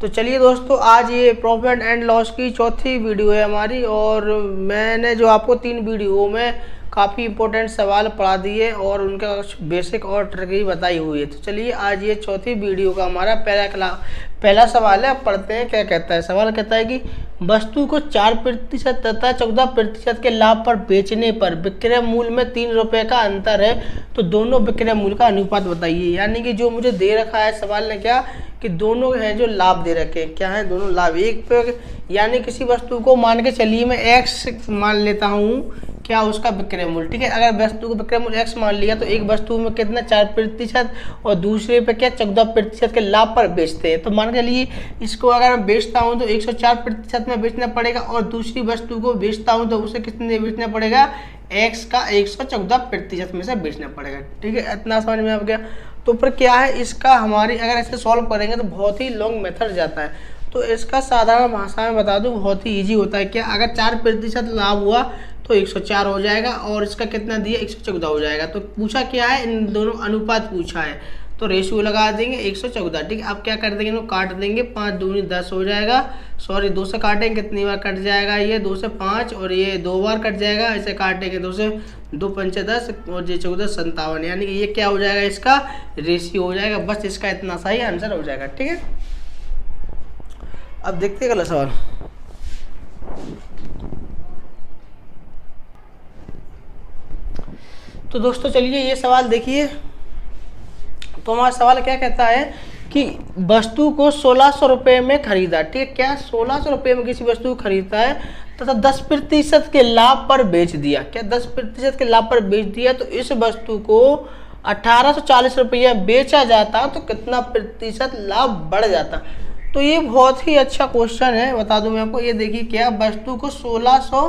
तो चलिए दोस्तों, आज ये प्रॉफिट एंड लॉस की चौथी वीडियो है हमारी। और मैंने जो आपको 3 वीडियो में काफ़ी इंपॉर्टेंट सवाल पढ़ा दिए और उनका बेसिक और ट्रिक बताई हुई है। तो चलिए आज ये चौथी वीडियो का हमारा पहला सवाल है। अब पढ़ते हैं क्या कहता है। सवाल कहता है कि वस्तु को 4% तथा 14% के लाभ पर बेचने पर विक्रय मूल्य में 3 रुपये का अंतर है, तो दोनों विक्रय मूल्य का अनुपात बताइए। यानी कि जो मुझे दे रखा है सवाल ने क्या कि दोनों हैं जो लाभ दे रखे हैं, क्या है दोनों लाभ एक पे, यानी किसी वस्तु को मान के चलिए मैं x मान लेता हूँ, क्या उसका विक्रय मूल्य, ठीक है। अगर वस्तु को विक्रय मूल्य x मान लिया तो एक वस्तु में कितना 4% और दूसरे पे क्या 14% के लाभ पर बेचते हैं। तो मान के लिए इसको अगर मैं बेचता हूँ तो 104% में बेचना पड़ेगा और दूसरी वस्तु को बेचता हूँ तो उसे कितने बेचना पड़ेगा, x का 114% में से बेचना पड़ेगा, ठीक है। इतना समझ में आ गया। तो फिर क्या है इसका, हमारी अगर ऐसे सॉल्व करेंगे तो बहुत ही लॉन्ग मेथड जाता है। तो इसका साधारण भाषा में बता दूं, बहुत ही इजी होता है। क्या अगर 4% लाभ हुआ तो 104 हो जाएगा और इसका कितना दिया 114 हो जाएगा। तो पूछा क्या है, इन दोनों अनुपात पूछा है, तो रेशियो लगा देंगे 114, ठीक है। अब क्या कर देंगे, इनको काट देंगे, 5 दूनी 10 हो जाएगा, सॉरी 2 से काटेंगे कितनी बार कट जाएगा, ये 2 से 5 और ये 2 बार कट जाएगा, ऐसे काटेंगे 2 से 2 पंचे 10 और ये 14 57, यानी कि ये क्या हो जाएगा, इसका रेशियो हो जाएगा। बस इसका इतना सही आंसर हो जाएगा, ठीक है। अब देखते हैं अगला सवाल। तो दोस्तों चलिए ये सवाल देखिए। तो हमारा सवाल क्या कहता है कि वस्तु को 1600 रुपये में खरीदा, ठीक है। क्या 1600 रुपये में किसी वस्तु को खरीदता है तथा 10% के लाभ पर बेच दिया, क्या 10% के लाभ पर बेच दिया, तो इस वस्तु को 1840 रुपये बेचा जाता तो कितना प्रतिशत लाभ बढ़ जाता। तो ये बहुत ही अच्छा क्वेश्चन है, बता दूं मैं आपको। ये देखिए, क्या वस्तु को 1600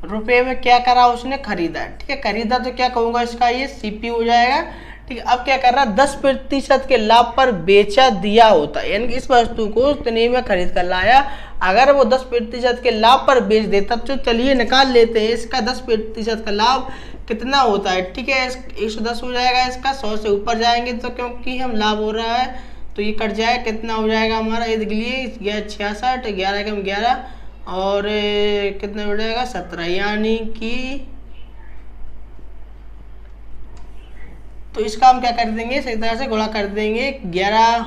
रुपये में क्या करा उसने, खरीदा, ठीक है। खरीदा तो क्या कहूँगा, इसका ये सीपी हो जाएगा, ठीक है। अब क्या कर रहा है, 10% के लाभ पर बेचा दिया होता है, यानी कि इस वस्तु को इतने में खरीद कर लाया, अगर वो 10% के लाभ पर बेच देता तो चलिए निकाल लेते हैं इसका 10% का लाभ कितना होता है, ठीक है। 110 हो जाएगा इसका, 100 से ऊपर जाएंगे तो क्योंकि हम लाभ हो रहा है तो ये कट जाएगा, कितना हो जाएगा हमारा, ये देख लिए 66, 11 कम 11 और कितना हो जाएगा 17, यानी कि तो इसका हम क्या कर देंगे, सही तरह से गुणा कर देंगे, 11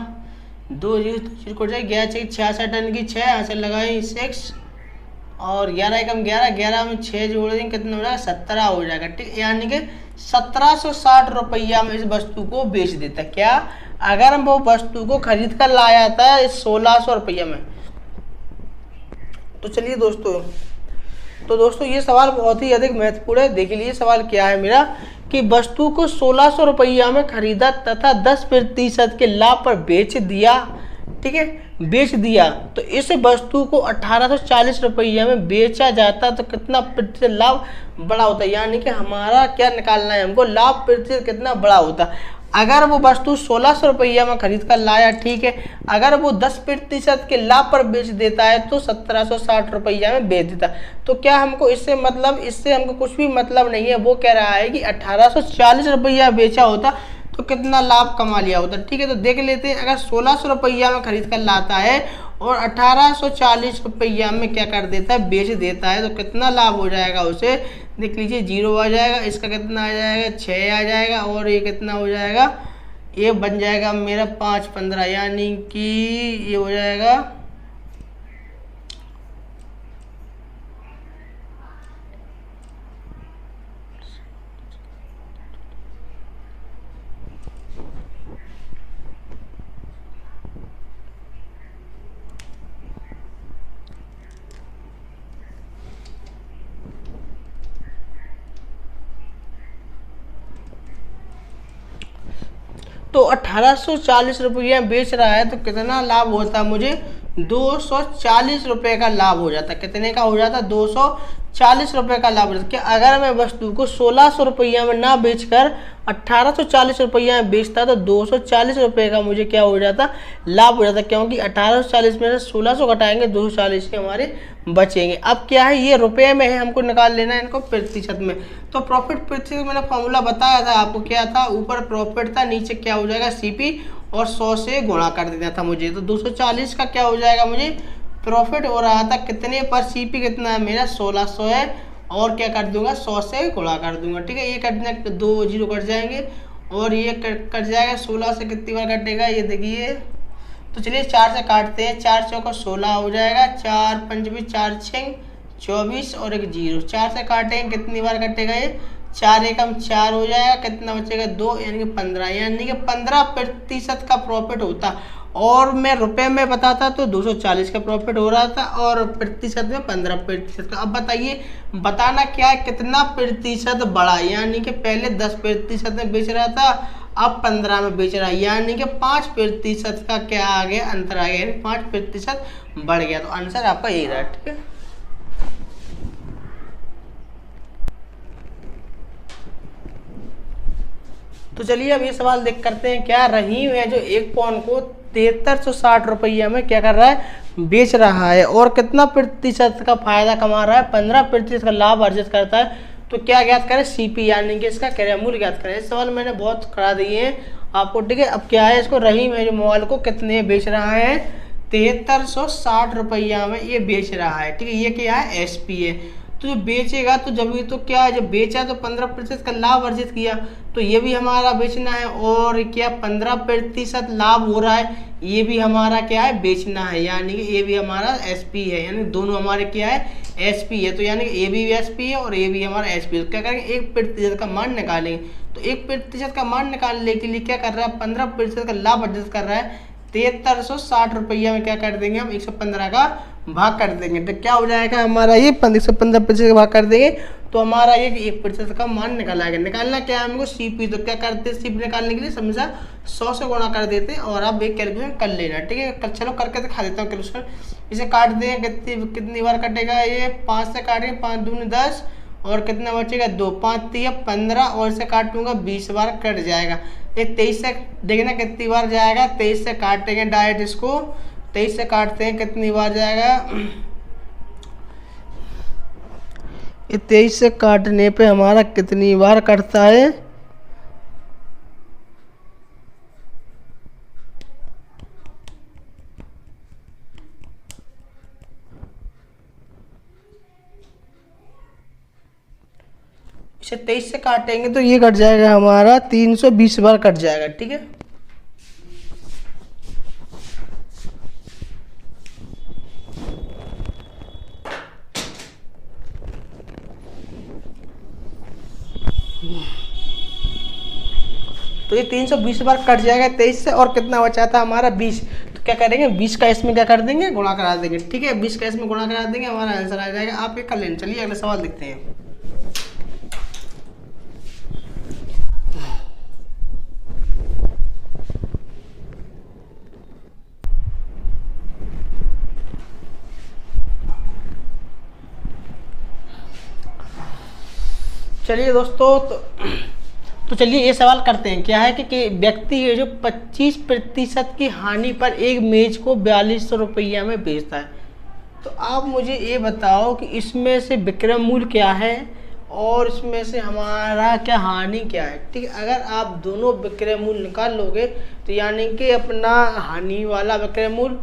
2 0 को जाए 11 6 66 टन की 6 यहाँ से लगाए 6 और 11 कम 11 11 में 6 जोड़ देंगे, कितना हो जाएगा 17 हो जाएगा, ठीक। यानी कि 1760 रुपया में इस वस्तु को बेच देता। क्या अगर हम वो वस्तु को खरीद कर लाया था इस 1600 रुपया में। तो चलिए दोस्तों ये सवाल बहुत ही अधिक महत्वपूर्ण है। देख लीजिए सवाल क्या है मेरा, कि वस्तु को 1600 रुपया में खरीदा तथा 10% के लाभ पर बेच दिया, ठीक है, बेच दिया, तो इस वस्तु को 1840 रुपया में बेचा जाता तो कितना प्रतिशत लाभ बड़ा होता, यानी कि हमारा क्या निकालना है हमको, लाभ प्रतिशत कितना बड़ा होता। अगर वो वस्तु 1600 रुपया में खरीद कर लाया, ठीक है, अगर वो 10% के लाभ पर बेच देता है तो 1760 रुपया में बेच देता। तो क्या हमको इससे हमको कुछ भी मतलब नहीं है। वो कह रहा है कि 1840 रुपया बेचा होता तो कितना लाभ कमा लिया होता, ठीक है। तो देख लेते हैं, अगर 1600 रुपया में खरीद कर लाता है और 1840 रुपया में क्या कर देता है, बेच देता है, तो कितना लाभ हो जाएगा उसे, देख लीजिए 0 आ जाएगा, इसका कितना आ जाएगा 6 आ जाएगा और ये कितना हो जाएगा, ये बन जाएगा मेरा 5 15, यानी कि ये हो जाएगा तो 1840 रुपया बेच रहा है तो कितना लाभ होता मुझे, 240 रुपये का लाभ हो जाता। कितने का हो जाता, 240 रुपये का लाभ हो जाता। क्या अगर मैं वस्तु को 1600 रुपया में ना बेचकर 1840 रुपया में बेचता तो 240 रुपये का मुझे क्या हो जाता, लाभ हो जाता, क्योंकि 1840 में से 1600 घटाएंगे 240 के हमारे बचेंगे। अब क्या है, ये रुपये में है, हमको निकाल लेना है इनको प्रतिशत में। तो प्रॉफिट प्रतिशत मैंने फॉर्मूला बताया था आपको, क्या था, ऊपर प्रॉफिट था, नीचे क्या हो जाएगा सीपी और 100 से गुणा कर देना था मुझे। तो 240 का क्या हो जाएगा, मुझे प्रॉफिट हो रहा था कितने पर, सीपी कितना है मेरा 1600 है, और क्या कर दूंगा 100 से गुणा कर दूंगा। ठीक है, ये कटने 2 जीरो कट जाएंगे और ये कट जाएगा। 16 से कितनी बार कटेगा ये देखिए। तो चलिए 4 से काटते हैं, 4 चौका 16 हो जाएगा, 4 पंचमी 4 6 24 और एक जीरो। 4 से काटेंगे कितनी बार कटेगा ये, 4 एकम 4 हो जाएगा, कितना बचेगा 2 यानी कि 15, यानी कि 15% का प्रॉफिट होता। और मैं रुपए में बताता तो 240 का प्रॉफिट हो रहा था और प्रतिशत में 15% का। अब बताइए बताना क्या है, कितना प्रतिशत बढ़ा, यानी कि पहले 10% में बेच रहा था, अब 15 में बेच रहा है, यानी कि 5% का क्या आ गया, अंतर आ गया, यानी 5% बढ़ गया। तो आंसर आपका यही रहा। ठीक है, तो चलिए अब ये सवाल देख करते हैं। क्या रहीम है जो एक पौंड को 7360 रुपया में क्या कर रहा है, बेच रहा है, और कितना प्रतिशत का फायदा कमा रहा है, 15% का लाभ अर्जित करता है। तो क्या ज्ञात करें, सीपी यानी कि इसका क्रय मूल्य ज्ञात करें। इस सवाल मैंने बहुत करा दिए हैं आपको। ठीक है, अब क्या है, इसको रहीम है जो मोबाइल को कितने बेच रहा है, 7360 रुपया में ये बेच रहा है। ठीक है, ये क्या है, एसपी है। तो जो बेचेगा तो जब भी तो क्या है, जब बेचा तो 15% का लाभ अर्जित किया, तो ये भी हमारा बेचना है, और क्या 15% लाभ हो रहा है, ये भी हमारा क्या है, बेचना है, यानी कि ये भी हमारा एसपी है, यानी दोनों हमारे क्या है, एसपी है। तो यानी कि ये भी एसपी है और ये भी हमारा एसपी है। तो क्या करेंगे, 1% का मान निकालेंगे। तो 1% का मान निकालने के लिए क्या कर रहा है, 15% का लाभ अर्जित कर रहा है, 7360 रुपया में क्या कर देंगे हम, 115 का भाग कर देंगे। तो क्या हो जाएगा हमारा, ये 115% का भाग कर देंगे तो हमारा ये 1% का मान निकाला है। निकालना क्या है हमको, सीपी। तो क्या करते हैं, सीपी निकालने के लिए समझा 100 से गुणा कर देते हैं, और आप एक कैलकुलेशन कर लेना। ठीक है, चलो करके दिखा देता हूँ कैलकुलेशन। इसे काट देंगे, कितनी बार कटेगा ये, 5 से काटेंगे, 5 दूनी 10 और कितना बचेगा 2, 5 3 15 और इसे काटूंगा 20 बार कट जाएगा। ये 23 से देखना कितनी बार जाएगा, 23 से काटेंगे डायरेक्ट इसको, 23 से काटते हैं कितनी बार जाएगा, ये 23 से काटने पे हमारा कितनी बार कटता है, इसे 23 से काटेंगे तो ये कट जाएगा हमारा 320 बार कट जाएगा। ठीक है, तो ये 320 बार कट जाएगा 23 से, और कितना बचा था हमारा 20। तो क्या करेंगे, 20 का इसमें क्या कर देंगे, गुणा करा देंगे। ठीक है, 20 का इसमें गुणा करा देंगे, हमारा आंसर आ जाएगा। आप ये कर लें। चलिए अगला सवाल देखते हैं। चलिए दोस्तों, तो चलिए ये सवाल करते हैं। क्या है कि व्यक्ति है जो 25% की हानि पर एक मेज को 4200 रुपया में बेचता है। तो आप मुझे ये बताओ कि इसमें से विक्रय मूल्य क्या है और इसमें से हमारा क्या हानि क्या है। ठीक है, अगर आप दोनों विक्रय मूल्य निकाल लोगे तो यानी कि अपना हानि वाला विक्रय मूल्य,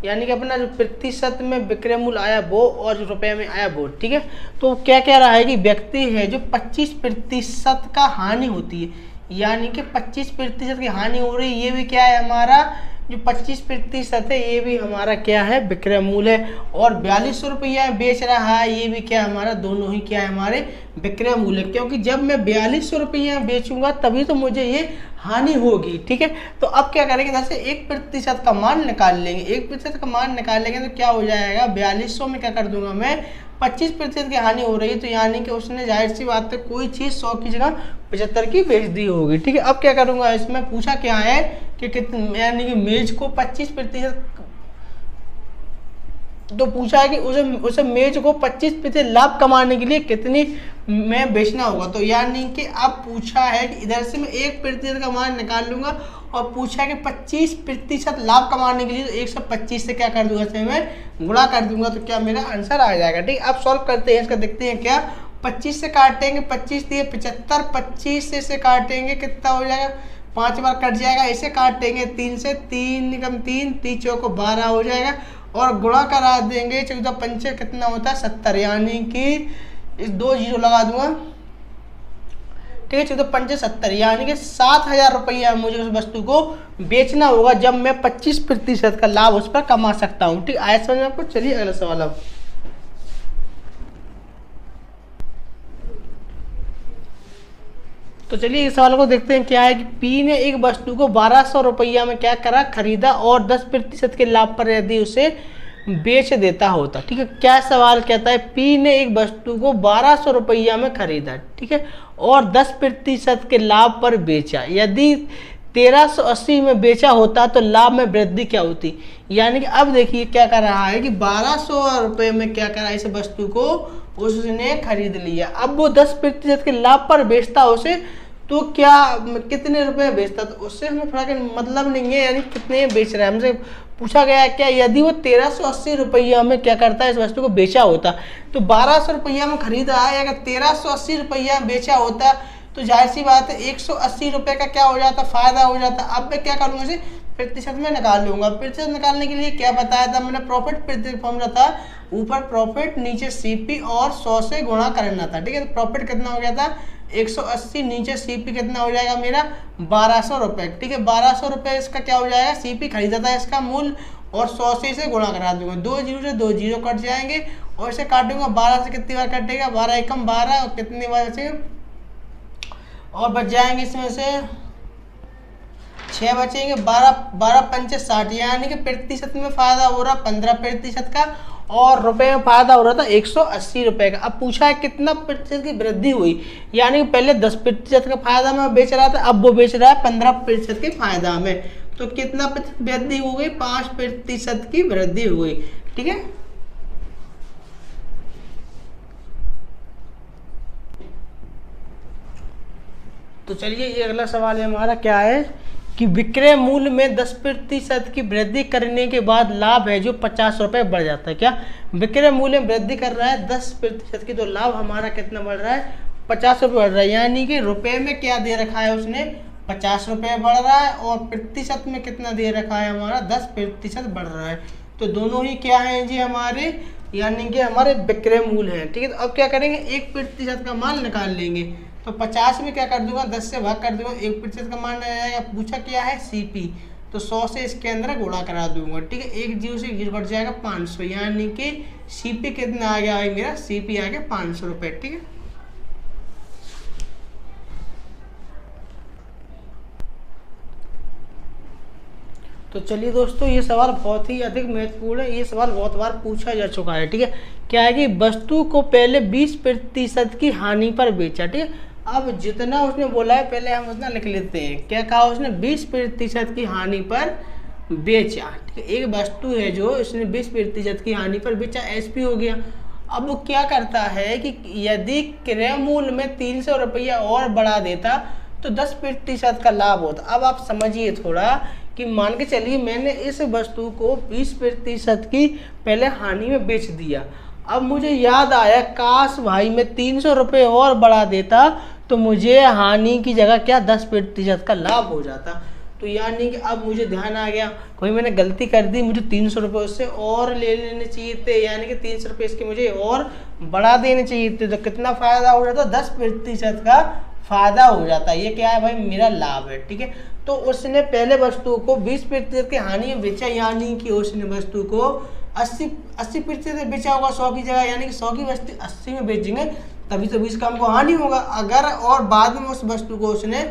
यानी कि अपना जो प्रतिशत में विक्रय मूल्य आया वो, और जो रुपए में आया वो। ठीक है, तो क्या कह रहा है कि व्यक्ति है जो 25% का हानि होती है, यानी कि 25% की हानि हो रही है, ये भी क्या है हमारा जो 25% है, ये भी हमारा क्या है, विक्रय मूल्य है। और 4200 रुपया बेच रहा है, ये भी क्या हमारा, दोनों ही क्या है हमारे विक्रय मूल्य, क्योंकि जब मैं 4200 रुपया बेचूंगा तभी तो मुझे ये हानि होगी। ठीक है, तो अब क्या करेंगे, जैसे 1% का मान निकाल लेंगे। 1% का मान निकालेंगे तो क्या हो जाएगा, 4200 में क्या कर दूंगा मैं, 25% की हानि हो रही है, तो यानी कि उसने जाहिर सी बात है कोई चीज़ 100 की जगह 75 की बेच दी होगी। ठीक है, अब क्या करूंगा, इसमें पूछा क्या है कि कितने, यानी कि मेज को 25%, तो पूछा है कि उसे मेज को 25% लाभ कमाने के लिए कितनी में बेचना होगा। तो यानी कि अब पूछा है कि इधर से मैं 1% का मान निकाल लूंगा, और पूछा है कि 25% लाभ कमाने के लिए तो 125 से क्या कर दूंगा, इसे मैं गुणा कर दूंगा, तो क्या मेरा आंसर आ जाएगा। ठीक, अब सॉल्व करते हैं, इसका देखते हैं क्या। 25 से काटेंगे, 25 दिए 75, 25 से काटेंगे कितना हो जाएगा, 5 बार कट जाएगा, इसे काटेंगे 3 से, 3 निकम 3, 3 चौको 12 हो जाएगा और गुणा करा देंगे 14 पंचे कितना होता है 70, यानी कि इस 2 जीरो लगा दूंगा, ठीक है। 14 पंचे 70, यानी कि 7,000 रुपया मुझे उस वस्तु को बेचना होगा जब मैं 25% का लाभ उस पर कमा सकता हूँ, ठीक। आया समझ आपको। चलिए अगला सवाल अब। तो चलिए इस सवाल को देखते हैं। क्या है कि पी ने एक वस्तु को 1200 रुपया में क्या करा, खरीदा और 10% के लाभ पर यदि उसे बेच देता होता, ठीक है। क्या सवाल कहता है, पी ने एक वस्तु को 1200 रुपया में खरीदा, ठीक है, और 10% के लाभ पर बेचा। यदि 1380 में बेचा होता तो लाभ में वृद्धि क्या होती। यानी कि अब देखिए क्या कर रहा है कि 1200 रुपये में क्या करा, इस वस्तु को उसने खरीद लिया। अब वो 10% के लाभ पर बेचता उसे, तो क्या कितने रुपए बेचता, तो उससे हमें फर्क मतलब नहीं है, यानी कितने बेच रहा है। हमसे पूछा गया है क्या, यदि वो 1380 रुपया में क्या करता है, इस वस्तु को बेचा होता, तो 1200 रुपया में खरीदा है, अगर 1380 रुपया में बेचा होता तो जाहिर सी बात है 180 रुपये का क्या हो जाता, फायदा हो जाता। अब मैं क्या करूँगा, इसे प्रतिशत में निकाल लूंगा। प्रतिशत निकालने के लिए क्या बताया था मैंने, प्रॉफिट प्रतिशत फॉर्मूला था, ऊपर प्रॉफिट नीचे सीपी और 100 से गुणा करना था, ठीक है। तो प्रॉफिट कितना हो गया था 180, नीचे सीपी कितना हो जाएगा मेरा 1200 रुपये, ठीक है। 1200 रुपये इसका क्या हो जाएगा, सीपी खरीदा था इसका मूल, और 100 से इसे गुणा करा दूंगा। 2 जीरो से 2 जीरो कट जाएंगे और इसे काटूंगा 12 से कितनी बार कटेगा, 12 एकम 12 और कितनी बार से और बच जाएंगे, इसमें से 6 बचेंगे, 12 पंचे 60, यानी कि प्रतिशत में फायदा हो रहा 15% का और रुपए में फायदा हो रहा था 180 रुपये का। अब पूछा है कितना प्रतिशत की वृद्धि हुई, यानी कि पहले 10% का फायदा में बेच रहा था, अब वो बेच रहा है 15% के फायदा में, तो कितना प्रतिशत वृद्धि हो गई, 5% की वृद्धि हो गई, ठीक है। तो चलिए ये अगला सवाल है हमारा। क्या है कि विक्रय मूल्य में 10% की वृद्धि करने के बाद लाभ है जो 50 रुपये बढ़ जाता है। क्या विक्रय मूल्य में वृद्धि कर रहा है 10% की, तो लाभ हमारा कितना बढ़ रहा है 50 रुपये बढ़ रहा है, यानी कि रुपए में क्या दे रखा है उसने 50 रुपये बढ़ रहा है और प्रतिशत में कितना दे रखा है हमारा 10% बढ़ रहा है। तो दोनों ही क्या है जी हमारे, यानी कि हमारे विक्रय मूल्य हैं, ठीक है। तो अब क्या करेंगे 1% का मान निकाल लेंगे, तो 50 में क्या कर दूंगा 10 से भाग कर दूंगा, 1% का मान आ जाएगा। पूछा क्या है सीपी, तो 100 से इसके अंदर गुणा करा दूंगा, ठीक है। 1 जीरो से 1 जीरो कट जाएगा 500, यानी कि सीपी कितना आ गया मेरा, सीपी आ गया 500 रुपये, ठीक है। तो चलिए दोस्तों ये सवाल बहुत ही अधिक महत्वपूर्ण है, ये सवाल बहुत बार पूछा जा चुका है, ठीक है। क्या है कि वस्तु को पहले 20% की हानि पर बेचा, ठीक है। अब जितना उसने बोला है पहले हम उतना लिख लेते हैं। क्या कहा उसने 20% की हानि पर बेचा, ठीक है। एक वस्तु है जो इसने 20% की हानि पर बेचा, एसपी हो गया। अब वो क्या करता है कि यदि क्रय मूल्य में 300 रुपया और बढ़ा देता तो 10% का लाभ होता। अब आप समझिए थोड़ा कि मान के चलिए मैंने इस वस्तु को 20% की पहले हानि में बेच दिया, अब मुझे याद आया काश भाई मैं 300 रुपये और बढ़ा देता तो मुझे हानि की जगह क्या 10% का लाभ हो जाता। तो यानी कि अब मुझे ध्यान आ गया कोई मैंने गलती कर दी, मुझे 300 रुपये उससे और ले लेने चाहिए थे, यानी कि 300 रुपये इसके मुझे और बढ़ा देने चाहिए थे, तो कितना फ़ायदा हो जाता 10% का फ़ायदा हो जाता। ये क्या है भाई मेरा लाभ है, ठीक है। तो उसने पहले वस्तु को 20% की हानि में बेचा, यानी कि उसने वस्तु को 80% बेचा होगा 100 की जगह, यानी कि 100 की वस्तु 80 में बेचेंगे तभी तो 20 का हमको हानि होगा। अगर और बाद में उस वस्तु को उसने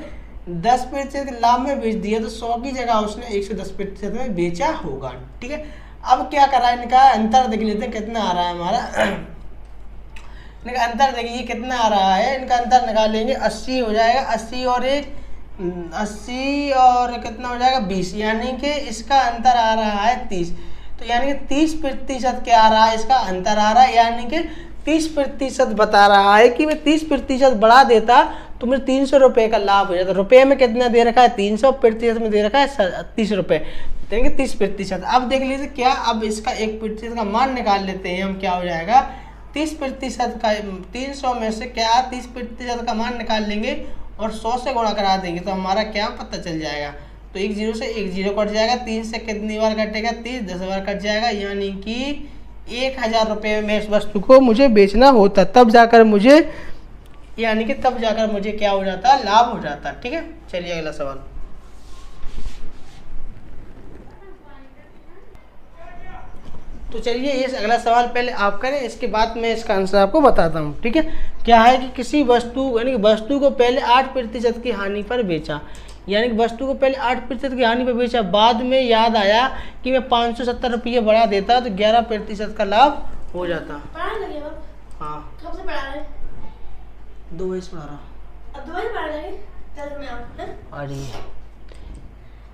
10% के लाभ में बेच दिया तो 100 की जगह उसने 110% में बेचा होगा, ठीक है। अब क्या करा इनका अंतर देख लेते हैं कितना आ रहा है हमारा। इनका अंतर देखिए कितना आ रहा है, इनका अंतर निकालेंगे 80 हो जाएगा, 80 और कितना हो जाएगा 20, यानी कि इसका अंतर आ रहा है 30। तो यानी कि 30% क्या आ रहा है, इसका अंतर आ रहा है, यानी कि 30% बता रहा है कि मैं 30% बढ़ा देता तो मुझे 300 रुपये का लाभ हो जाता। रुपये में कितना दे रखा है 300, प्रतिशत में दे रखा है 30 रुपये, देंगे 30%। अब देख लीजिए क्या, अब इसका 1% का मान निकाल लेते हैं हम, क्या हो जाएगा 30% का 300 में से क्या 30% का मान निकाल लेंगे और 100 से गुणा करा देंगे तो हमारा क्या पता चल जाएगा। तो एक जीरो से एक जीरो कट जाएगा, 3 से कितनी बार कटेगा, 30, 10 बार कट जाएगा, यानी कि 1000 रुपये में इस वस्तु को मुझे बेचना होता, तब जाकर मुझे क्या हो जाता, लाभ हो जाता। ठीक है, चलिए अगला सवाल। तो चलिए ये अगला सवाल पहले आप करें, इसके बाद मैं इसका आंसर आपको बताता हूँ। ठीक है, क्या है कि किसी वस्तु यानी कि वस्तु को पहले 8% की हानि पर बेचा, यानी कि वस्तु को पहले 8% की हानि पर बेचा, बाद में याद आया कि मैं 570 रुपये बढ़ा देता तो 11% का लाभ हो जाता। हाँ, कब से पढ़ा रहे? 2 बजे पढ़ा रहा। अब 2 बजे पढ़ा रहे? चल मैं आऊँ। अरे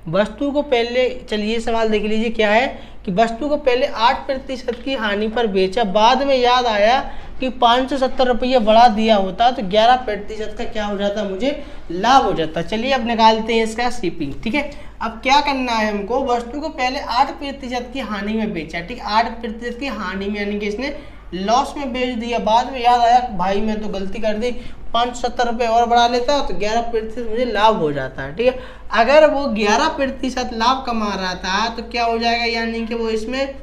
वस्तु को पहले, चलिए सवाल देख लीजिए, क्या है कि वस्तु को पहले 8% की हानि पर बेचा, बाद में याद आया कि 570 रुपये बढ़ा दिया होता तो 11% का क्या हो जाता, मुझे लाभ हो जाता। चलिए अब निकालते हैं इसका सीपी। ठीक है, अब क्या करना है हमको, वस्तु को पहले 8% की हानि में बेचा। ठीक, 8% की हानि में यानी कि इसने लॉस में बेच दिया, बाद में याद आया भाई मैं तो गलती कर दी, 570 रुपये और बढ़ा लेता तो 11% मुझे लाभ हो जाता है। ठीक है, अगर वो 11% लाभ कमा रहा था तो क्या हो जाएगा, यानी कि वो इसमें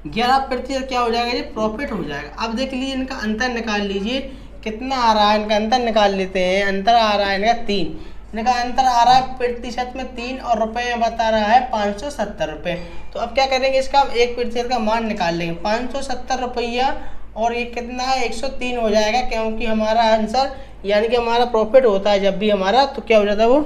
11% क्या हो जाएगा, ये प्रॉफिट हो जाएगा। अब देख लीजिए इनका अंतर निकाल लीजिए, कितना आ रहा है, इनका अंतर निकाल लेते हैं। अंतर आ रहा है इनका 3, इनका अंतर आ रहा है प्रतिशत में 3 और रुपए में बता रहा है 570 रुपये। तो अब क्या करेंगे, इसका 1% का मान निकाल लेंगे, 570 रुपया और ये कितना है, 103 हो जाएगा, क्योंकि हमारा आंसर यानी कि हमारा प्रॉफिट होता है जब भी हमारा, तो क्या हो जाता है वो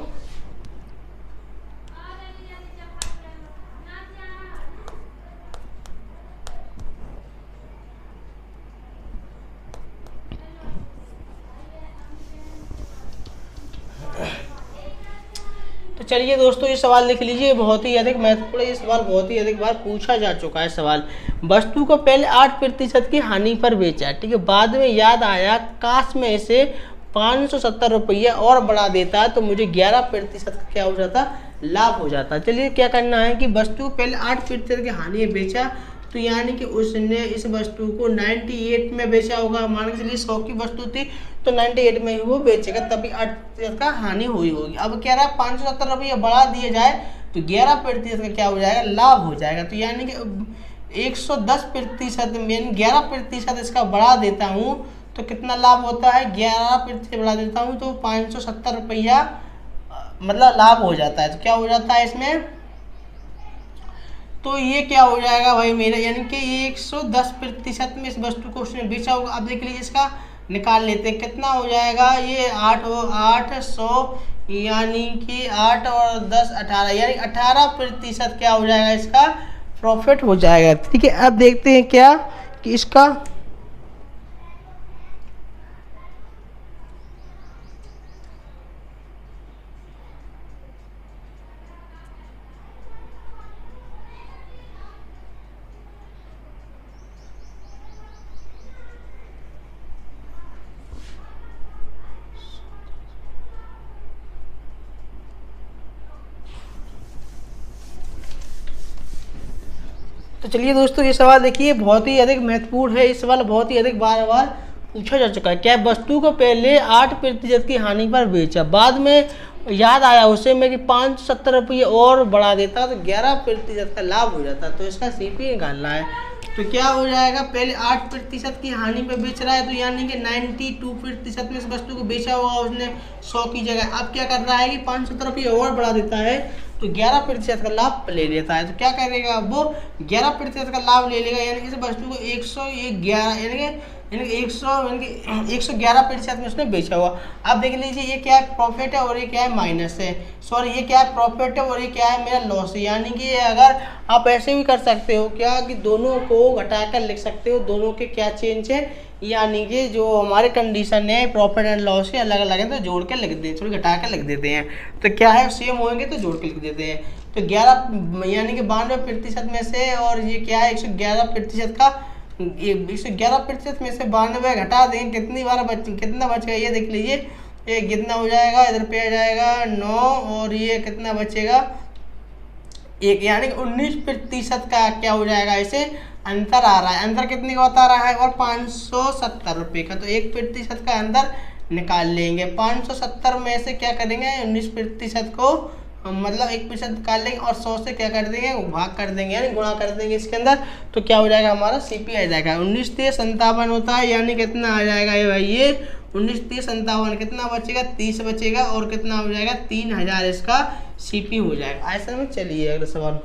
तो चलिए दोस्तों ये सवाल लिख लीजिए, बहुत ही अधिक महत्वपूर्ण, ये सवाल बहुत ही अधिक बार पूछा जा चुका है। सवाल, वस्तु को पहले 8% की हानि पर बेचा। ठीक है, बाद में याद आया काश में इसे 570 रुपये और बढ़ा देता तो मुझे 11% का क्या हो जाता, लाभ हो जाता। चलिए क्या करना है कि वस्तु को पहले 8% की हानि में बेचा, तो यानी कि उसने इस वस्तु को 98 में बेचा होगा। मान के चलिए 100 की वस्तु थी तो 98 में ही वो बेचेगा, तभी 8% का हानि हुई होगी। अब कह रहा है 570 रुपये बढ़ा दिए जाए तो 11% का क्या हो जाएगा, लाभ हो जाएगा। तो यानी कि 110% में 11% इसका बढ़ा देता हूँ तो कितना लाभ होता है, 11% बढ़ा देता हूँ तो 570 रुपया मतलब लाभ हो जाता है। तो क्या हो जाता है इसमें, तो ये क्या हो जाएगा भाई मेरा, यानी कि 110% में इस वस्तु को उसने बेचा होगा। अब देख लीजिए इसका निकाल लेते हैं, कितना हो जाएगा, ये 800 यानी कि 8 और 10 18, यानी 18% क्या हो जाएगा, इसका प्रॉफिट हो जाएगा। ठीक है, अब देखते हैं क्या कि इसका तो चलिए दोस्तों ये सवाल देखिए, बहुत ही अधिक महत्वपूर्ण है। ये सवाल बहुत ही अधिक बार बार पूछा जा चुका है। क्या वस्तु को पहले 8% की हानि पर बेचा, बाद में याद आया उसे में कि 570 रुपये और बढ़ा देता तो 11% का लाभ हो जाता। तो इसका सीपी निकालना है, तो क्या हो जाएगा, पहले 8% की हानि पे बेच रहा है तो यानी कि 92% में इस वस्तु को बेचा होगा उसने 100 की जगह। अब क्या कर रहा है कि 570 रुपये और बढ़ा देता है तो 11% का लाभ ले लेता है। तो क्या करेगा, वो 11% का लाभ ले लेगा, यानी कि इस वस्तु को 111 यानी कि 111% में उसने बेचा हुआ। अब देख लीजिए ये क्या है, प्रॉफिट है और ये क्या है, माइनस है, सॉरी ये क्या है, प्रॉफिट है और ये क्या है, मेरा लॉस है। यानी कि अगर आप ऐसे भी कर सकते हो क्या कि दोनों को घटाकर लिख सकते हो, दोनों के क्या चेंज है, यानी कि जो हमारे कंडीशन है प्रॉफिट एंड लॉस के अलग अलग है तो जोड़ के लिख देते, थोड़ी घटा कर लिख देते हैं। तो क्या है, सेम होंगे तो जोड़ के लिख देते हैं। तो 11 यानी कि 92% में से, और ये क्या है 111% का, 111% में से 92 घटा देंगे, कितना बचेगा ये देख लीजिए, ये कितना हो जाएगा, इधर पे आ जाएगा 9 और ये कितना बचेगा 1, यानी कि 19% का क्या हो जाएगा, इसे अंतर आ रहा है। अंतर कितने का बता रहा है, और 570 रुपये का, तो 1% का अंतर निकाल लेंगे। 570 में से क्या करेंगे 19% को मतलब 1% निकाल लेंगे और 100 से क्या कर देंगे भाग कर देंगे यानी गुणा कर देंगे इसके अंदर, तो क्या हो जाएगा हमारा सीपी आ जाएगा। 19 3 57 होता है यानी कितना आ जाएगा ये भाई, ये 19 30 57 कितना बचेगा 30 बचेगा और कितना हो जाएगा 3000 इसका सीपी हो जाएगा। ऐसे में चलिए अगला सवाल।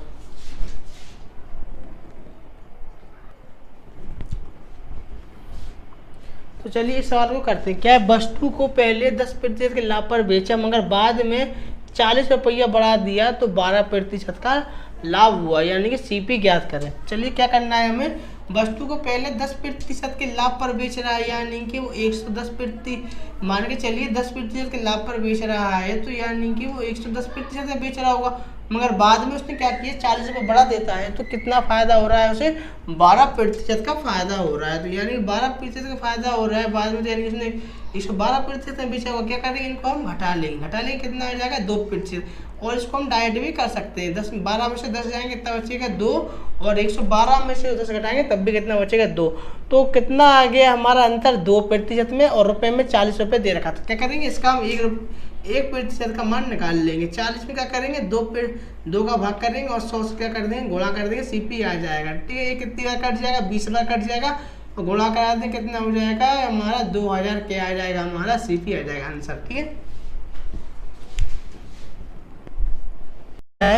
तो चलिए इस सवाल को करते हैं। क्या वस्तु को पहले 10% के लाभ पर बेचा मगर बाद में 40 रुपया बढ़ा दिया तो 12% का लाभ हुआ, यानी कि सीपी ज्ञात करें। चलिए क्या करना है हमें, वस्तु को पहले 10% के लाभ पर बेच रहा है यानी कि वो 110% मान के चलिए 10% के लाभ पर बेच रहा है, तो यानी कि वो 110% में बेच रहा होगा मगर बाद में उसने क्या किया 40 रुपये बढ़ा देता है, तो कितना फायदा हो रहा है उसे 12% का फायदा हो रहा है। तो यानी 12% का फायदा हो रहा है बाद में, यानी उसने 112% में बेचा होगा। क्या करेंगे इनको हम घटा लेंगे कितना आ जाएगा 2%। और इसको हम डायरेक्ट भी कर सकते हैं, 12 में से 10 जाएंगे कितना बचेगा 2 और 112 में से 10 घटाएंगे तब भी कितना बचेगा 2। तो कितना आ गया हमारा अंतर 2% में और रुपए में 40 रुपये दे रखा था। क्या करेंगे इसका हम 1% का मान निकाल लेंगे। 40 में क्या करेंगे 2 का भाग करेंगे और 100 से क्या कर देंगे गुणा कर देंगे, सीपी आ जाएगा। ठीक है, ये कितनी बार कट जाएगा 20 बार कट जाएगा और गुणा करा दें कितना हो जाएगा हमारा 2000 क्या आ जाएगा हमारा सीपी आ जाएगा आंसर। ठीक है,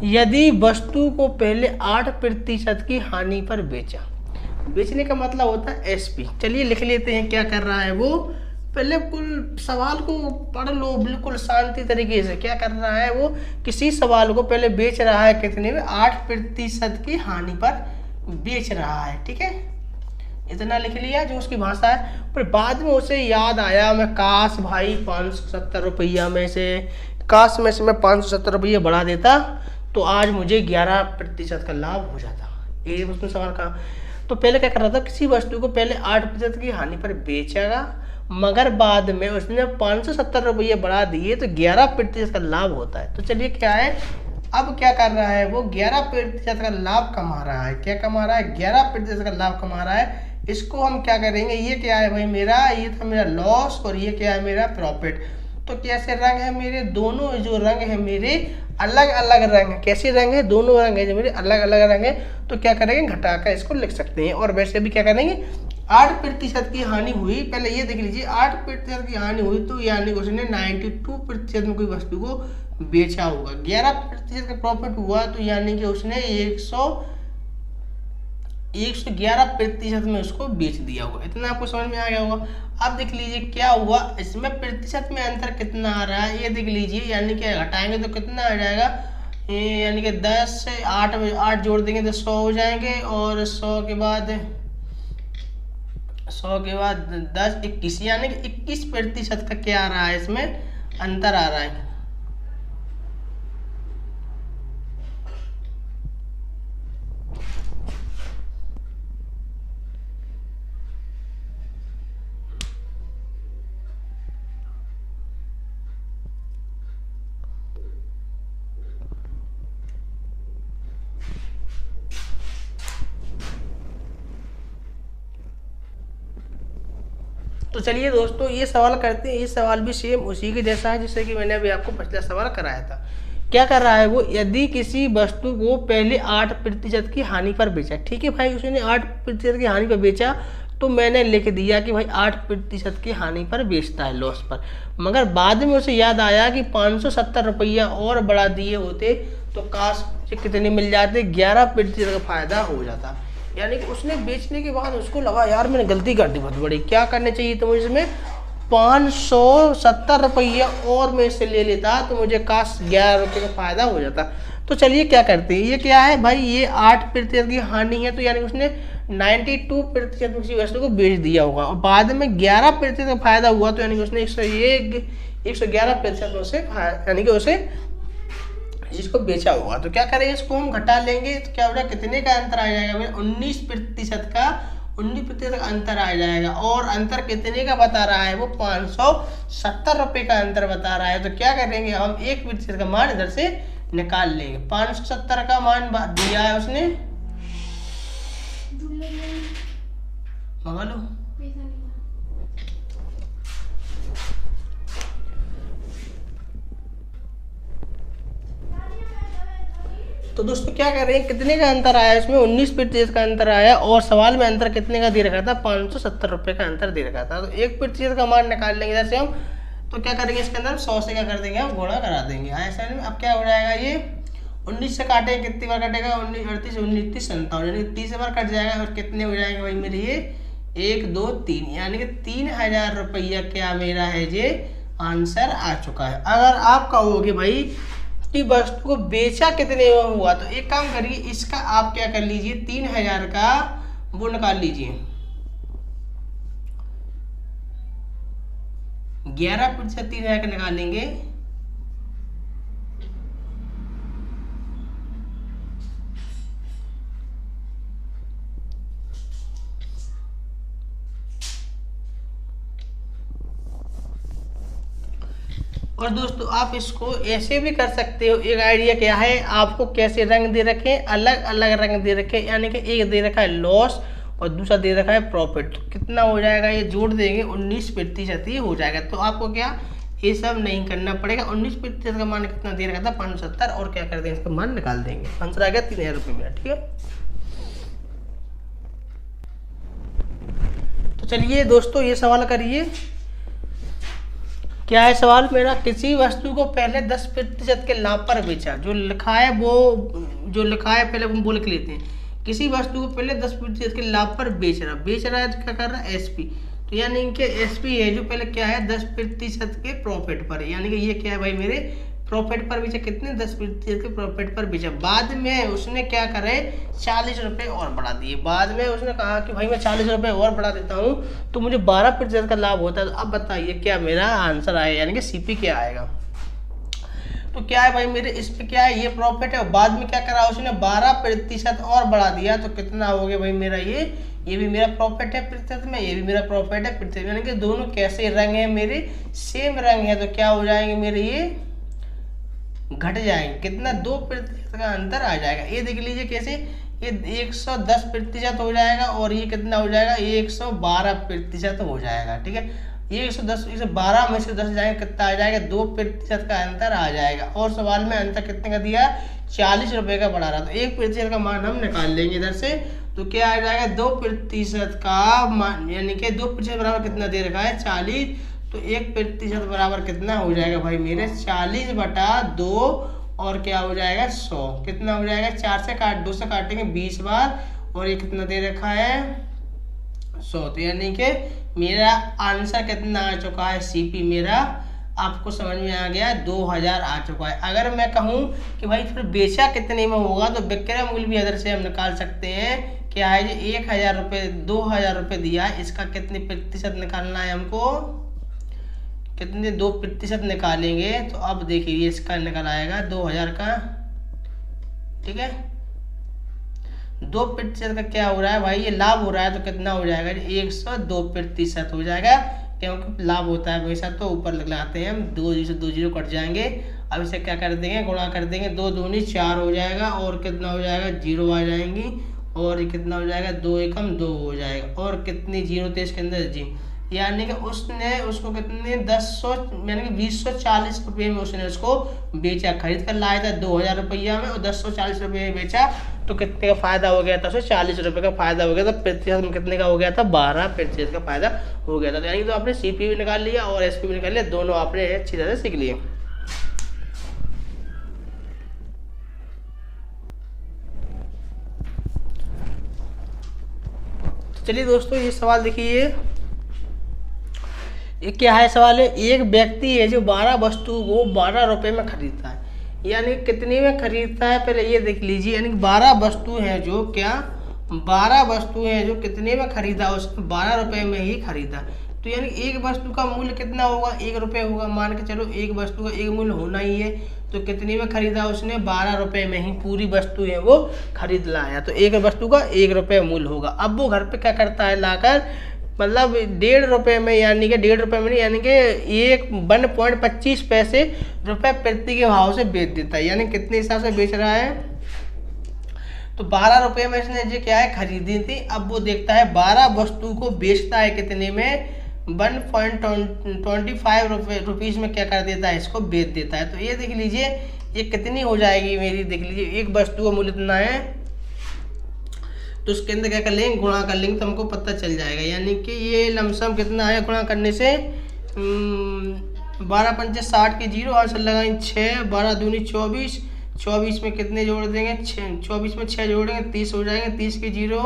यदि वस्तु को पहले 8% की हानि पर बेचा, बेचने का मतलब होता है एसपी। चलिए लिख लेते हैं क्या कर रहा है वो, पहले कुल सवाल को पढ़ लो बिल्कुल शांति तरीके से। क्या कर रहा है वो, किसी सवाल को पहले बेच रहा है कितने में 8% की हानि पर बेच रहा है। ठीक है, इतना लिख लिया जो उसकी भाषा है। पर बाद में उसे याद आया मैं काश भाई 570 रुपया में से काश में से मैं 570 रुपये बढ़ा देता तो आज मुझे 11% का लाभ हो जाता। ये उसने सवाल कहा। तो पहले क्या कर रहा था, किसी वस्तु को पहले 8% की हानि पर बेचेगा मगर बाद में उसने 570 रुपये बढ़ा दिए तो 11% का लाभ होता है। तो चलिए क्या है, अब क्या कर रहा है वो 11% का लाभ कमा रहा है। क्या कमा रहा है 11% का लाभ कमा रहा है। इसको हम क्या करेंगे, ये क्या है भाई मेरा, ये था मेरा लॉस और ये क्या है मेरा प्रॉफिट। तो कैसे रंग है मेरे, दोनों जो रंग है मेरे अलग अलग रंग है। कैसे रंग है, दोनों रंग है जो मेरे अलग अलग रंग है। तो क्या करेंगे घटा कर इसको लिख सकते हैं। और वैसे भी क्या करेंगे 8% की हानि हुई, पहले ये देख लीजिए 8% की हानि हुई तो यानी उसने 92% में कोई वस्तु को बेचा होगा। 11% का प्रॉफिट हुआ तो यानी कि उसने 111% में उसको बेच दिया होगा। इतना आपको समझ में आ गया होगा। अब देख लीजिए क्या हुआ, इसमें प्रतिशत में अंतर कितना आ रहा है ये देख लीजिए, यानी कि घटाएंगे तो कितना आ जाएगा, यानी कि 10 से 8 जोड़ देंगे तो 100 हो जाएंगे और 100 के बाद 10 21 यानी कि 21% का क्या आ रहा है इसमें अंतर आ रहा है। तो चलिए दोस्तों ये सवाल करते हैं। ये सवाल भी सेम उसी के जैसा है जिससे कि मैंने अभी आपको पिछला सवाल कराया था। क्या कर रहा है वो, यदि किसी वस्तु को पहले 8% की हानि पर बेचा। ठीक है भाई, उसने 8% की हानि पर बेचा तो मैंने लिख दिया कि भाई 8% की हानि पर बेचता है लॉस पर, मगर बाद में उसे याद आया कि 570 रुपया और बढ़ा दिए होते तो काश कितने मिल जाते 11% का फायदा हो जाता। यानी कि उसने बेचने के बाद उसको लगा यार मैंने गलती कर दी बहुत बड़ी, क्या करने चाहिए तो मुझे इसमें 570 रुपया और मैं इससे ले लेता तो मुझे काश 11 रुपये का फायदा हो जाता। तो चलिए क्या करते हैं, ये क्या है भाई ये 8% की हानि है तो यानी उसने 92% किसी वस्तु को बेच दिया होगा और बाद में 11% का फायदा हुआ तो यानी कि उसने 111% उसे यानी कि उसे जिसको बेचा होगा। तो क्या करेंगे इसको हम घटा लेंगे तो क्या होगा कितने का अंतर आ जाएगा मेरा 19% का अंतर आ जाएगा। और अंतर कितने का बता रहा है वो 570 रुपये का अंतर बता रहा है। तो क्या करेंगे हम 1% का मान इधर से निकाल लेंगे। 570 का मान दिया है उसने, मंगा लो तो दोस्तों क्या कर रहे हैं, कितने का अंतर आया इसमें, 19% का अंतर आया, और सवाल में अंतर कितने का दे रखा था, 570 रुपये का अंतर दे रखा था। तो 1% का मान निकाल लेंगे इधर से हम, तो क्या करेंगे इसके अंदर 100 से क्या कर देंगे हम, गुणा करा देंगे। ऐसा में अब क्या हो जाएगा, ये 19 से काटेंगे, कितनी बार कटेगा, 19 38 19 30 57, यानी 30 बार कट जाएगा, और कितने हो जाएंगे भाई मेरे ये 1 2 3, यानी कि 3000 रुपया क्या मेरा है ये आंसर आ चुका है। अगर आप कहोगे भाई कि वस्तु को बेचा कितने में हुआ, तो एक काम करिए, इसका आप क्या कर लीजिए, 3000 का वो निकाल लीजिए, 11% 3000 का निकालेंगे, और दोस्तों आप इसको ऐसे भी कर सकते हो। एक आइडिया क्या है, आपको कैसे रंग दे रखे, अलग अलग रंग दे रखे, यानी कि एक दे रखा है लॉस और दूसरा दे रखा है प्रॉफिट। तो कितना हो जाएगा, ये जोड़ देंगे 19% ही हो जाएगा। तो आपको क्या ये सब नहीं करना पड़ेगा। 19% का मान कितना दे रखा था, 570, और क्या कर देंगे इसका मान निकाल देंगे, आंसर आ गया 3000 रुपये मेरा। ठीक है, तो चलिए दोस्तों ये सवाल करिए। क्या है सवाल मेरा, किसी वस्तु को पहले 10% के लाभ पर बेचा, जो लिखा है वो जो लिखा है पहले हम बोल के लेते हैं। किसी वस्तु को पहले 10% के लाभ पर बेच रहा है, तो क्या कर रहा है, एसपी। तो यानी कि एसपी है जो पहले क्या है 10% के प्रॉफिट पर है, यानी कि ये क्या है भाई मेरे प्रॉफिट पर बेचा, कितने 10% के प्रॉफिट पर बेचा। बाद में उसने क्या करे 40 रुपये और बढ़ा दिए। बाद में उसने कहा कि भाई मैं 40 रुपये और बढ़ा देता हूँ तो मुझे 12% का लाभ होता है। तो अब बताइए क्या मेरा आंसर आएगा, यानी कि सीपी क्या आएगा। तो क्या है भाई मेरे इस पे क्या है, ये प्रॉफिट है, बाद में क्या करा उसने 12% और बढ़ा दिया, तो कितना हो गया भाई मेरा ये भी मेरा प्रॉफिट है प्रतिशत में, ये भी मेरा प्रॉफिट है प्रतिशत में, यानी कि दोनों कैसे रंग है मेरे, सेम रंग है। तो क्या हो जाएंगे मेरे ये घट जाएंगे, कितना 2% का अंतर आ जाएगा। ये देख लीजिए कैसे, ये 110% हो जाएगा और ये कितना हो जाएगा, ये 112% हो जाएगा। ठीक है, ये 110 इसे 12 में से 10 जाएगा, कितना आ जाएगा 2% का अंतर आ जाएगा। और सवाल में अंतर कितने का दिया, 40 रुपये का बढ़ा रहा, तो 1% का मान हम निकाल लेंगे इधर से। तो क्या आ जाएगा 2% का मान, यानी कि 2% बराबर कितना दे रखा है 40, तो 1% बराबर कितना हो जाएगा भाई मेरे 40/2, और क्या हो जाएगा 100, कितना हो जाएगा 4 से 2 से काटेंगे 20 बार, और ये कितना दे रखा है 100। तो यानी कि मेरा आंसर कितना आ चुका है, सीपी मेरा आपको समझ में आ गया 2000 आ चुका है। अगर मैं कहूँ कि भाई फिर बेचा कितने में होगा, तो विक्रय मूल्य भी इधर से हम निकाल सकते हैं। क्या है ये 1000 रुपये 2000 रुपये दिया है, इसका कितने प्रतिशत निकालना है हमको, कितने 2% निकालेंगे। तो अब देखिए इसका निकल आएगा 2000 का। ठीक है, 2% का क्या हो रहा है भाई, ये लाभ हो रहा है, तो कितना हो जाएगा 102% हो जाएगा, क्योंकि लाभ होता है हमेशा। तो ऊपर लगाते हैं हम 2 0 से 2 0 कट जाएंगे। अब इसे क्या कर देंगे, गुणा कर देंगे, 2 दूनी 4 हो जाएगा, और कितना हो जाएगा 0 आ जाएंगी, और ये कितना हो जाएगा 2 एकम 2 हो जाएगा, और कितनी 0 थे इसके अंदर जी, यानी कि उसने उसको कितने 10 यानी कि 2040 रुपये में उसने उसको बेचा, खरीद कर लाया था 2000 रुपया में, और 1040 रुपये में बेचा, तो कितने का फायदा हो गया था उसे 40 रुपये का फायदा हो गया था। प्रतिशत में कितने का हो गया था 12% का फायदा हो गया था। तो यानी कि तो आपने सीपी भी निकाल लिया और एसपी भी निकाल लिया, दोनों आपने अच्छी तरह से सीख लिए। चलिए दोस्तों ये सवाल देखिए, ये क्या है सवाल है, एक व्यक्ति है जो 12 वस्तु को 12 रुपये में खरीदता है, यानी कितने में खरीदता है पहले ये देख लीजिए। यानी 12 वस्तु हैं जो क्या 12 वस्तु हैं जो कितने में खरीदा, उसने 12 रुपये में ही खरीदा। तो यानी एक वस्तु का मूल्य कितना होगा 1 रुपये होगा, मान के चलो एक वस्तु का एक मूल्य होना ही है, तो कितने में खरीदा उसने 12 रुपये में ही पूरी वस्तु है वो खरीद लाया, तो एक वस्तु का 1 रुपये मूल्य होगा। अब वो घर पे क्या करता है लाकर, मतलब 1.5 रुपये में, यानी कि 1.5 रुपये में नहीं, यानी कि 1.25 पैसे रुपये प्रति के भाव से बेच देता है। यानी कितने हिसाब से बेच रहा है, तो 12 रुपये में इसने जो क्या है खरीदी थी। अब वो देखता है 12 वस्तु को बेचता है कितने में 1.25 रुपीज़ में क्या कर देता है, इसको बेच देता है। तो ये देख लीजिए ये कितनी हो जाएगी मेरी, देख लीजिए। एक वस्तु का मूल्य इतना है तो उसके अंदर क्या कर लेंगे, गुणा कर लेंगे तो हमको पता चल जाएगा। यानी कि ये लमसम कितना है, गुणा करने से 12 पंचे 60 के 0, आंसर लगाएंगे 6, 12 दूनी 24, 24 में कितने जोड़ देंगे 6, 24 में 6 जोड़ेंगे 30 हो जाएंगे, 30 के 0,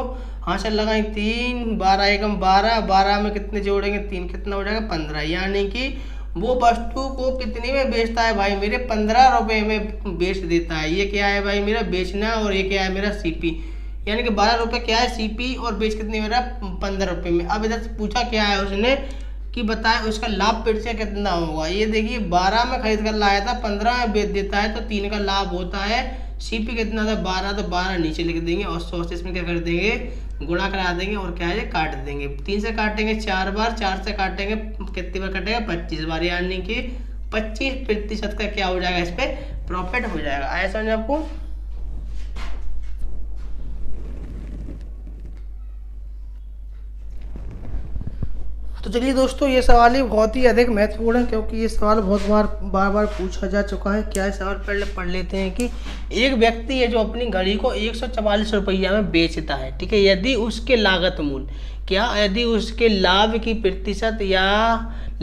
आंसर लगाएंगे 3, 12 एकम 12, 12 में कितने जोड़ेंगे 3, कितना हो जाएगा 15। यानी कि वो वस्तु को कितने में बेचता है भाई मेरे, 15 रुपये में बेच देता है। ये क्या है भाई मेरा बेचना, और ये क्या है मेरा सीपी। यानी कि 12 रुपये क्या है सीपी, और बेच कितने मेरा 15 रुपये में। अब इधर से पूछा क्या है उसने कि बताए उसका लाभ प्रतिशत कितना होगा। ये देखिए 12 में खरीद कर लाया था, 15 में बेच देता है तो 3 का लाभ होता है। सीपी कितना था 12, तो 12 नीचे लिख देंगे और 100 से इसमें क्या कर देंगे, गुणा करा देंगे और क्या है काट देंगे। 3 से काटेंगे 4 बार, 4 से काटेंगे कितनी बार कटेगा 25 बार। यानी कि 25% का क्या हो जाएगा, इस पे प्रॉफिट हो जाएगा। आया समझ आपको। तो चलिए दोस्तों, ये सवाल ही बहुत ही अधिक महत्वपूर्ण है क्योंकि ये सवाल बहुत बार पूछा जा चुका है। क्या है सवाल, पहले पढ़ लेते हैं कि एक व्यक्ति है जो अपनी घड़ी को 144 रुपया में बेचता है, ठीक है। यदि उसके लागत मूल्य यदि उसके लाभ की प्रतिशत या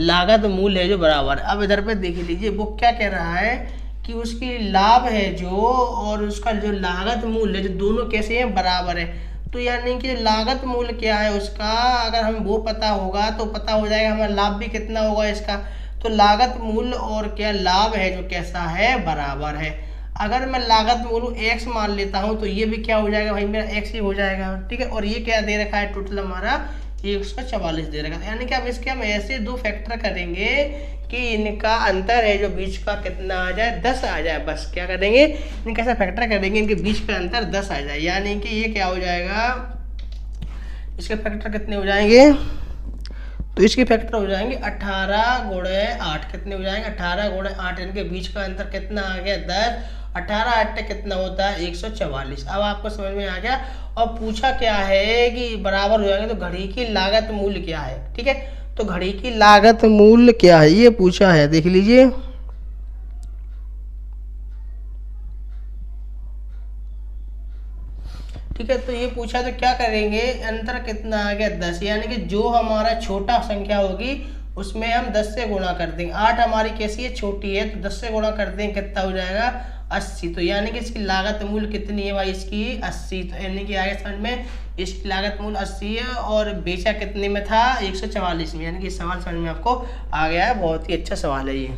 लागत मूल्य है जो बराबर। अब इधर पे देख लीजिए वो क्या कह रहा है कि उसकी लाभ है जो और उसका जो लागत मूल्य है जो दोनों कैसे हैं, बराबर है। तो यानी कि लागत मूल्य क्या है उसका, अगर हम वो पता होगा तो पता हो जाएगा हमारा लाभ भी कितना होगा इसका। तो लागत मूल्य और क्या लाभ है जो कैसा है, बराबर है। अगर मैं लागत मूल्य x मान लेता हूं तो ये भी क्या हो जाएगा भाई मेरा x ही हो जाएगा, ठीक है। और ये क्या दे रखा है, टोटल हमारा 144 दे रखा है। यानी कि अब इसके हम ऐसे दो फैक्टर करेंगे कि इनका अंतर है जो बीच का कितना आ जाए, 10 आ जाए। बस क्या करेंगे, इनका ऐसा फैक्टर करेंगे इनके बीच का अंतर 10 आ जाए। यानी कि ये क्या हो जाएगा, इसके फैक्टर कितने हो जाएंगे, तो इसके फैक्टर हो जाएंगे 18 गुणे 8, कितने हो जाएंगे 18 गुणे 8। इनके बीच का अंतर कितना आ गया 10, 18 8 कितना होता है 144। अब आपको समझ में आ गया। और पूछा क्या है कि बराबर हो जाएंगे तो घड़ी की लागत मूल्य क्या है, ठीक है। तो घड़ी की लागत मूल्य क्या है ये पूछा है, देख लीजिए। ठीक है, तो ये पूछा तो क्या करेंगे, अंतर कितना आ गया 10। यानी कि जो हमारा छोटा संख्या होगी उसमें हम 10 से गुणा कर देंगे। 8 हमारी कैसी है, छोटी है, तो 10 से गुणा कर देंगे कितना हो जाएगा 80। तो यानी कि इसकी लागत मूल्य कितनी है भाई, इसकी 80। तो यानी कि आगे समझ में, इसकी लागत मूल्य 80 है और बेचा कितने में था 144 में। यानी कि सवाल समझ में आपको आ गया है, बहुत ही अच्छा सवाल है ये।